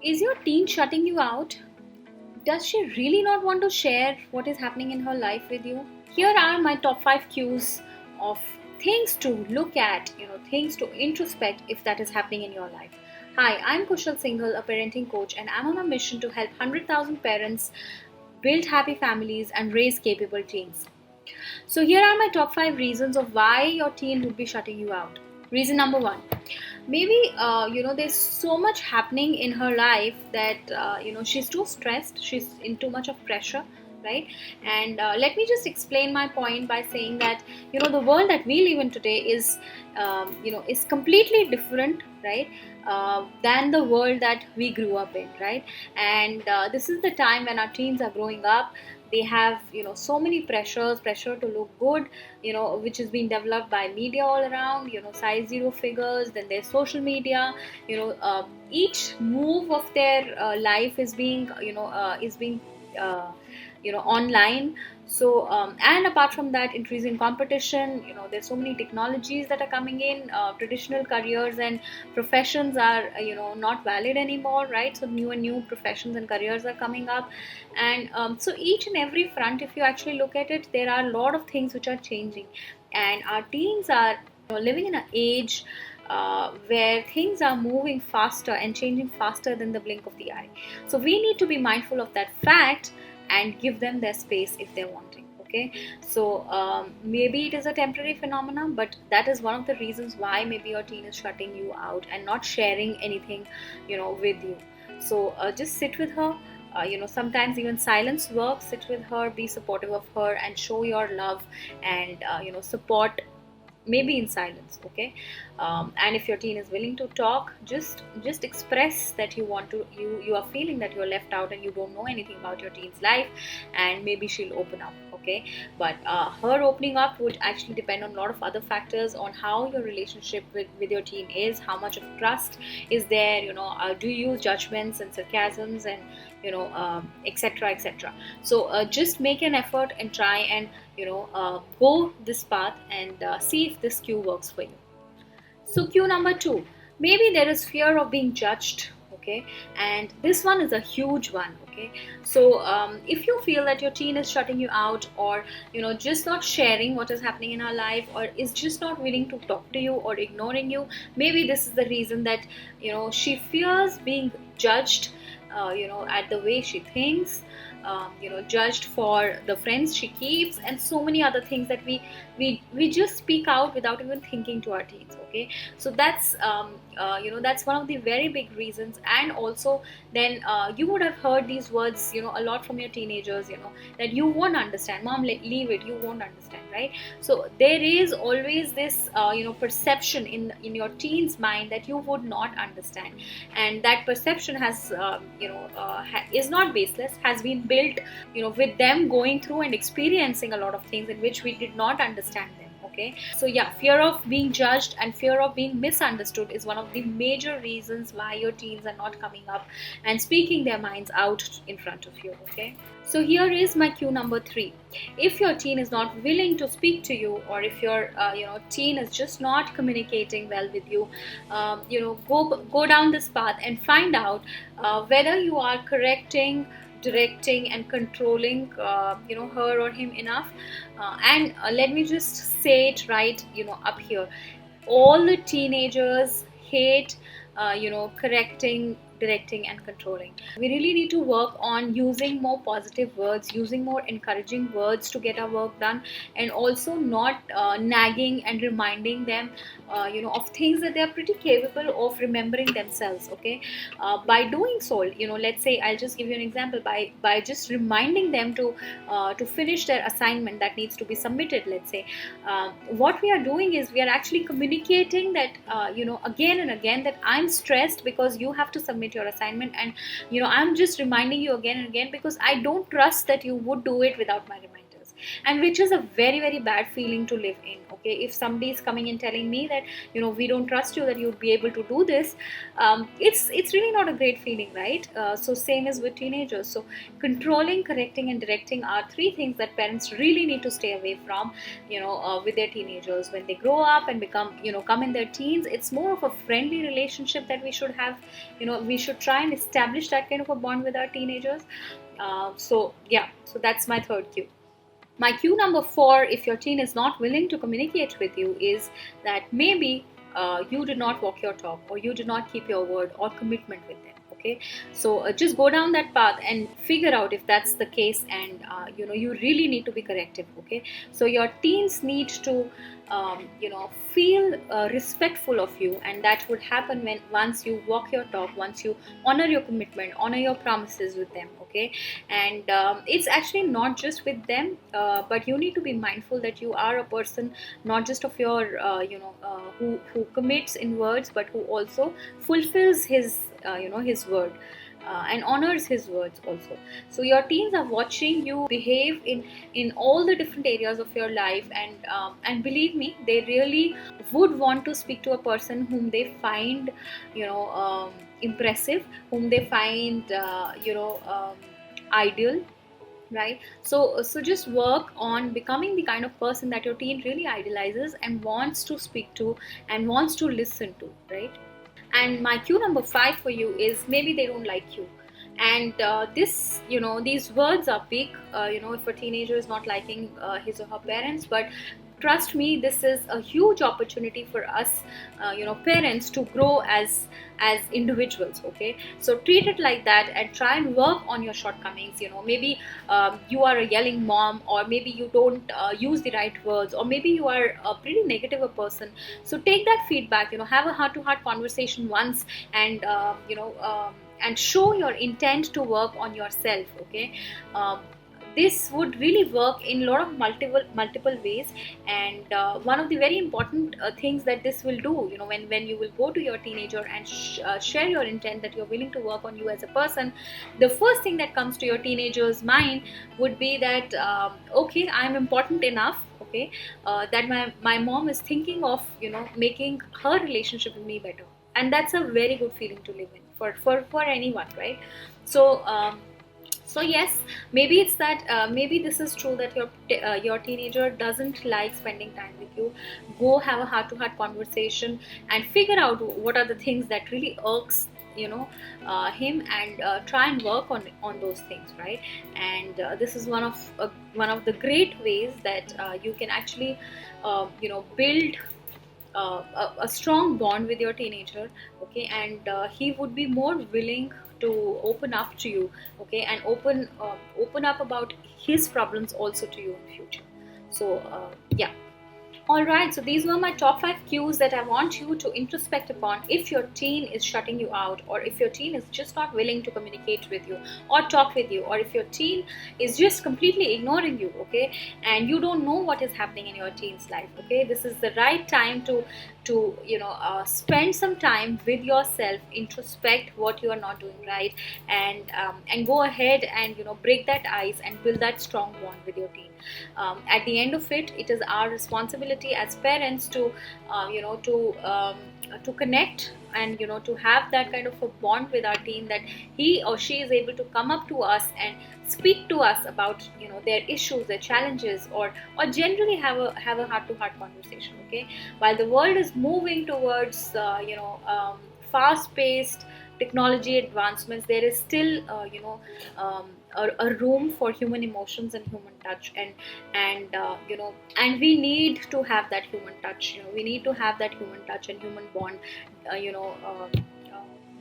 Is your teen shutting you out? Does she really not want to share what is happening in her life with you? Here are my top 5 cues of things to look at, things to introspect if that is happening in your life. Hi, I'm Kushal Singhal, a parenting coach, and I'm on a mission to help 100,000 parents build happy families and raise capable teens. So, here are my top 5 reasons of why your teen would be shutting you out. Reason number 1, maybe there's so much happening in her life that she's too stressed, she's in too much of pressure, right? And let me just explain my point by saying that the world that we live in today is completely different, right? Than the world that we grew up in, right? And this is the time when our teens are growing up. They have so many pressure to look good, which is being developed by media all around, size zero figures, then there's social media. Each move of their life is being online. So and apart from that, increasing competition, there's so many technologies that are coming in. Traditional careers and professions are not valid anymore, right? So new professions and careers are coming up. And so each and every front, if you actually look at it, there are a lot of things which are changing, and our teens are living in an age where things are moving faster and changing faster than the blink of the eye. So we need to be mindful of that fact and give them their space if they're wanting. Okay, so maybe it is a temporary phenomenon, but that is one of the reasons why maybe your teen is shutting you out and not sharing anything with you. So just sit with her. Sometimes even silence works. Sit with her, be supportive of her, and show your love and support, maybe in silence. Okay. And if your teen is willing to talk, just express that you are feeling that you're left out and you don't know anything about your teen's life, and maybe she'll open up. Okay. But her opening up would actually depend on a lot of other factors, on how your relationship with your teen is, how much of trust is there, do you use judgments and sarcasms and etc etc. So just make an effort and try and go this path and see if this cue works for you. So cue number 2, maybe there is fear of being judged. Okay, and this one is a huge one. Okay, so if you feel that your teen is shutting you out, or just not sharing what is happening in her life, or is just not willing to talk to you or ignoring you, maybe this is the reason that she fears being judged, at the way she thinks, judged for the friends she keeps, and so many other things that we just speak out without even thinking to our teens. Okay, so that's one of the very big reasons. And also then you would have heard these words a lot from your teenagers, that you won't understand, mom, leave it, you won't understand, right? So there is always this perception in your teen's mind that you would not understand, and that perception has is not baseless, has been built with them going through and experiencing a lot of things in which we did not understand them. Okay, so yeah, fear of being judged and fear of being misunderstood is one of the major reasons why your teens are not coming up and speaking their minds out in front of you. Okay, so here is my cue number 3. If your teen is not willing to speak to you, or if your teen is just not communicating well with you, go down this path and find out whether you are correcting, directing and controlling her or him enough. And let me just say it right up here, all the teenagers hate correcting, directing and controlling. We really need to work on using more positive words, using more encouraging words to get our work done, and also not nagging and reminding them of things that they are pretty capable of remembering themselves. Okay, by doing so, let's say, I'll just give you an example. By just reminding them to finish their assignment that needs to be submitted, let's say, what we are doing is we are actually communicating that again and again, that I'm stressed because you have to submit your assignment, and I'm just reminding you again and again because I don't trust that you would do it without my reminders. and which is a very very bad feeling to live in. Okay, if somebody is coming and telling me that, we don't trust you, that you'd be able to do this, it's really not a great feeling, right? So same is with teenagers. So controlling, correcting, and directing are three things that parents really need to stay away from, with their teenagers. When they grow up and become, come in their teens, it's more of a friendly relationship that we should have. We should try and establish that kind of a bond with our teenagers. So yeah, so that's my third cue. My cue number four, if your teen is not willing to communicate with you, is that maybe you did not walk your talk, or you did not keep your word or commitment with them. Okay, so just go down that path and figure out if that's the case, and you really need to be corrective. Okay, so your teens need to feel respectful of you, and that would happen when once you walk your talk, once you honor your commitment, honor your promises with them. Okay, and it's actually not just with them, but you need to be mindful that you are a person not just of your who commits in words, but who also fulfills his word, and honors his words also. So your teens are watching you behave in all the different areas of your life, and believe me, they really would want to speak to a person whom they find impressive, whom they find ideal, right? So just work on becoming the kind of person that your teen really idolizes and wants to speak to and wants to listen to, right? And my cue number five for you is maybe they don't like you. And these words are big, if a teenager is not liking his or her parents. But trust me, this is a huge opportunity for us, parents, to grow as individuals. Okay, so treat it like that and try and work on your shortcomings. Maybe you are a yelling mom, or maybe you don't use the right words, or maybe you are a pretty negative a person. So take that feedback, have a heart to heart conversation once, and show your intent to work on yourself. Okay, this would really work in a lot of multiple ways. And one of the very important things that this will do, when you will go to your teenager and share your intent that you're willing to work on you as a person, the first thing that comes to your teenager's mind would be that, okay, I'm important enough. Okay, that my mom is thinking of making her relationship with me better, and that's a very good feeling to live in for anyone, right? So yes, maybe it's that, maybe this is true that your teenager doesn't like spending time with you. Go have a heart to heart conversation and figure out what are the things that really irks him, and try and work on those things, right? And this is one of the great ways that you can actually build a strong bond with your teenager. Okay, and he would be more willing to open up to you. Okay, and open up about his problems also to you in future. So yeah. Alright, so these were my top 5 cues that I want you to introspect upon if your teen is shutting you out, or if your teen is just not willing to communicate with you or talk with you, or if your teen is just completely ignoring you. Okay, and you don't know what is happening in your teen's life. Okay, this is the right time to spend some time with yourself, introspect what you are not doing right, and go ahead and break that ice and build that strong bond with your teen. At the end of it, it is our responsibility as parents to to connect, and to have that kind of a bond with our teen, that he or she is able to come up to us and speak to us about their issues, their challenges, or generally have a heart to heart conversation. Okay, while the world is moving towards fast paced technology advancements, there is still a room for human emotions and human touch, and we need to have that human touch. We need to have that human touch and human bond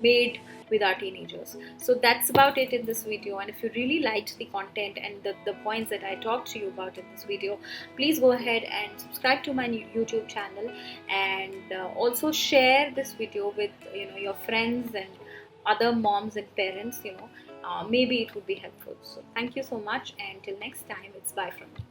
made with our teenagers. So that's about it in this video, and if you really liked the content and the points that I talked to you about in this video, please go ahead and subscribe to my YouTube channel, and also share this video with your friends and other moms and parents. Maybe it would be helpful. So thank you so much, and till next time, it's bye from me.